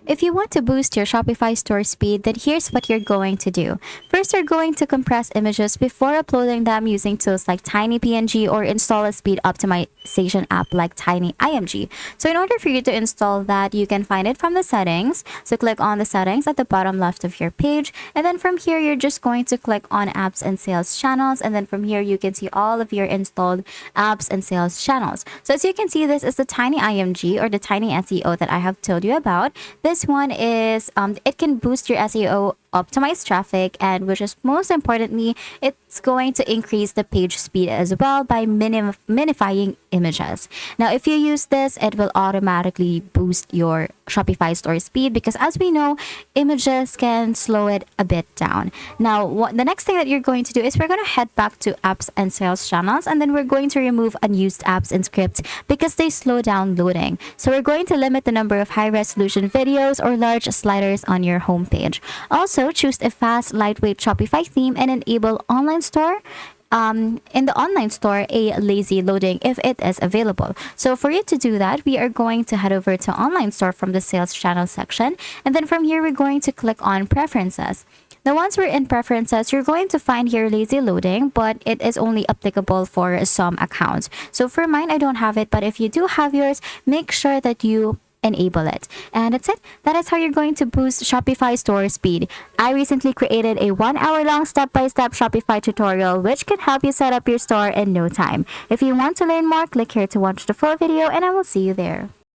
If you want to boost your Shopify store speed, then here's what you're going to do. First, you're going to compress images before uploading them using tools like TinyPNG or install a speed optimization app like TinyIMG. So in order for you to install that, you can find it from the settings. So click on the settings at the bottom left of your page. And then from here, you're just going to click on apps and sales channels. And then from here, you can see all of your installed apps and sales channels. So as you can see, this is the TinyIMG or the Tiny SEO that I have told you about. This one is, it can boost your SEO, optimize traffic, and which is most importantly, it's going to increase the page speed as well by minifying images. Now, if you use this, it will automatically boost your Shopify store speed because as we know, images can slow it a bit down. Now, the next thing that you're going to do is we're going to head back to apps and sales channels, and then we're going to remove unused apps and scripts because they slow down loading. So we're going to limit the number of high resolution videos or large sliders on your homepage. Also, choose a fast, lightweight Shopify theme and enable online store in the online store a lazy loading if it is available. So for you to do that, we are going to head over to online store from the sales channel section, and then from here we're going to click on preferences. Now, once we're in preferences, you're going to find here lazy loading, but it is only applicable for some accounts. So for mine, I don't have it, but if you do have yours, make sure that you enable it. And that's it. That is how you're going to boost Shopify store speed. I recently created a 1 hour long step-by-step Shopify tutorial which can help you set up your store in no time. If you want to learn more, click here to watch the full video and I will see you there.